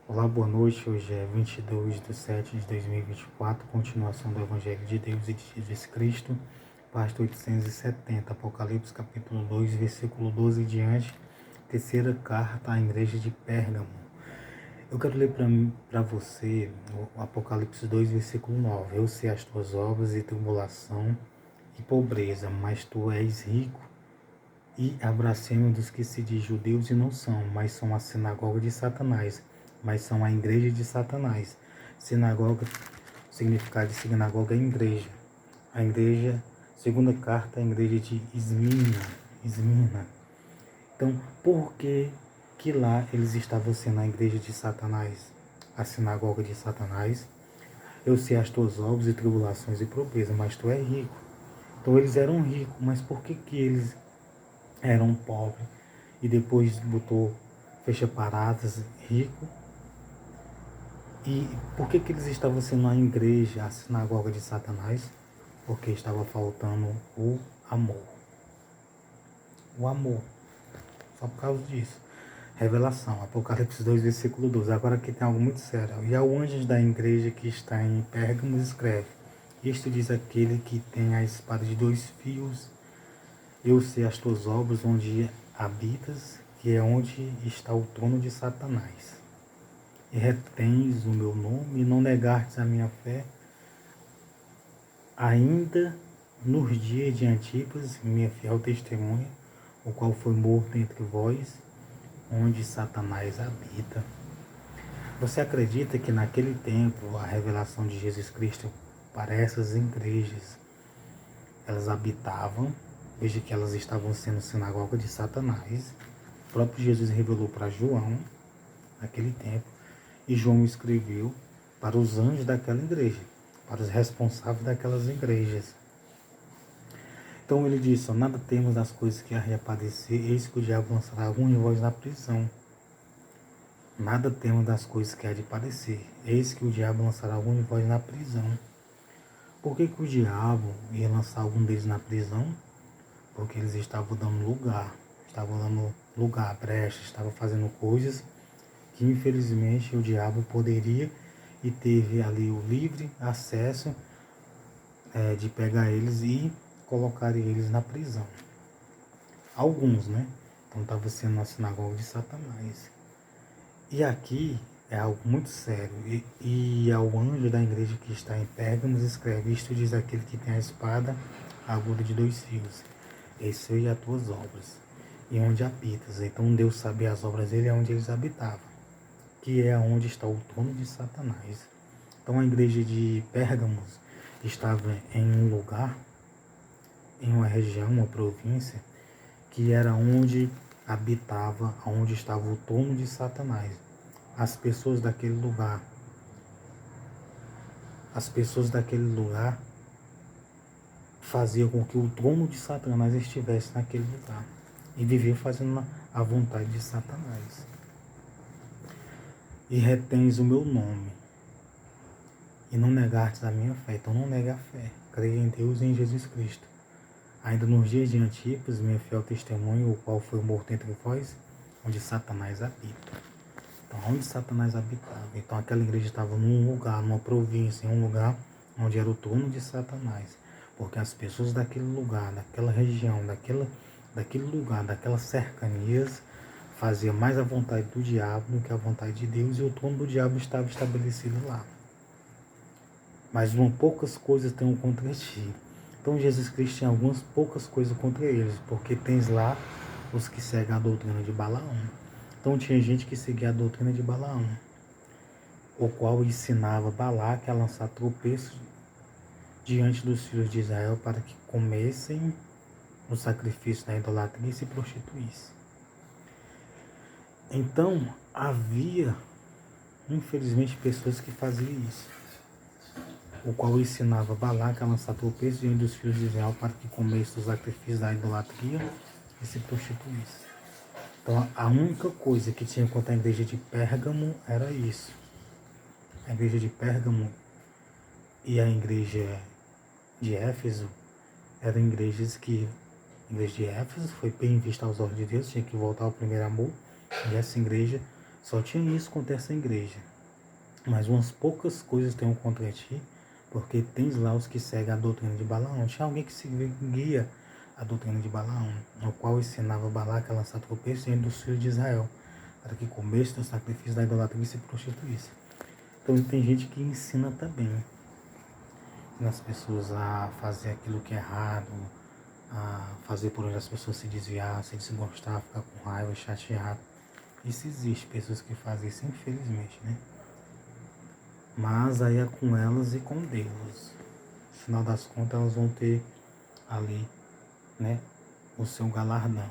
Olá, boa noite. Hoje é 22/7/2024, continuação do Evangelho de Deus e de Jesus Cristo, página 870, Apocalipse capítulo 2, versículo 12 em diante, terceira carta à igreja de Pérgamo. Eu quero ler para você o Apocalipse 2, versículo 9. Eu sei as tuas obras e tribulação e pobreza, mas tu és rico e abracemo dos que se diz judeus e não são, mas são a sinagoga de Satanás, mas são a igreja de Satanás. Sinagoga, o significado de sinagoga é igreja. A igreja, segunda carta, a igreja de Esmirna. Então, por que lá eles estavam sendo a igreja de Satanás, a sinagoga de Satanás? Eu sei as tuas obras e tribulações e pobreza, mas tu és rico. Então eles eram ricos, mas por que eles eram pobres? E depois botou fecha paradas, rico. E por que eles estavam sendo a igreja, a sinagoga de Satanás? Porque estava faltando o amor. O amor. Só por causa disso. Revelação, Apocalipse 2, versículo 12. Agora aqui tem algo muito sério. E ao anjo da igreja que está em Pérgamo escreve: Isto diz aquele que tem a espada de dois fios. Eu sei as tuas obras, onde habitas, que é onde está o trono de Satanás. E retens o meu nome e não negastes a minha fé, ainda nos dias de Antipas, minha fiel testemunha, o qual foi morto entre vós, onde Satanás habita. Você acredita que naquele tempo a revelação de Jesus Cristo para essas igrejas, elas habitavam, veja que elas estavam sendo sinagoga de Satanás. O próprio Jesus revelou para João, naquele tempo, e João escreveu para os anjos daquela igreja, para os responsáveis daquelas igrejas. Então ele disse: nada temos das coisas que há de padecer, eis que o diabo lançará algum de vós na prisão. Nada temos das coisas que há de padecer, eis que o diabo lançará algum de vós na prisão. Por que o diabo ia lançar algum deles na prisão? Porque eles estavam dando lugar, brecha, estavam fazendo coisas que infelizmente o diabo poderia e teve ali o livre acesso de pegar eles e colocar eles na prisão. Alguns, né? Então estava sendo a sinagoga de Satanás. E aqui é algo muito sério. E ao anjo da igreja que está em Pérgamos escreve: Isto diz aquele que tem a espada aguda de dois fios. Esse é as tuas obras e onde habitas. Então Deus sabia as obras dele, é onde eles habitavam, que é onde está o trono de Satanás. Então a igreja de Pérgamos estava em um lugar, em uma região, uma província, que era onde habitava, onde estava o trono de Satanás. As pessoas daquele lugar faziam com que o trono de Satanás estivesse naquele lugar e viviam fazendo a vontade de Satanás. E retens o meu nome e não negastes a minha fé. Então não nega a fé. Creia em Deus e em Jesus Cristo. Ainda nos dias de Antipas, minha fiel testemunha, o qual foi morto entre vós, onde Satanás habita. Então, onde Satanás habitava. Então aquela igreja estava num lugar, numa província, em um lugar onde era o trono de Satanás. Porque as pessoas daquele lugar, daquela região, daquele lugar, daquelas cercanias, faziam mais a vontade do diabo do que a vontade de Deus, e o trono do diabo estava estabelecido lá. Mas poucas coisas tenho contra ti. Então Jesus Cristo tinha algumas poucas coisas contra eles, porque tens lá os que seguem a doutrina de Balaão. Então tinha gente que seguia a doutrina de Balaão, o qual ensinava Balaque a lançar tropeços diante dos filhos de Israel para que comessem o sacrifício da idolatria e se prostituíssem. Então havia, infelizmente, pessoas que faziam isso, o qual ensinava Balaque a lançar tropeços diante dos filhos de Israel para que comessem o sacrifício da idolatria e se prostituíssem. Então a única coisa que tinha contra a igreja de Pérgamo era isso. A igreja de Pérgamo e a igreja de Éfeso eram igrejas que... A igreja de Éfeso foi bem vista aos olhos de Deus, tinha que voltar ao primeiro amor. E essa igreja Só tinha isso contra essa igreja. Mas umas poucas coisas tenho contra ti, porque tens lá os que seguem a doutrina de Balaão. Tinha alguém que seguia a doutrina de Balaão, no qual ensinava Balaque a lançar tropeço entre os filhos de Israel, para que comesse do sacrifício da idolatria e se prostituísse. Então tem gente que ensina também as pessoas a fazer aquilo que é errado, a fazer por onde as pessoas se desviar, se desgostar, ficar com raiva, chateado. Isso existe, pessoas que fazem isso, infelizmente, né? Mas aí é com elas e com Deus. No final das contas, elas vão ter ali, né, o seu galardão.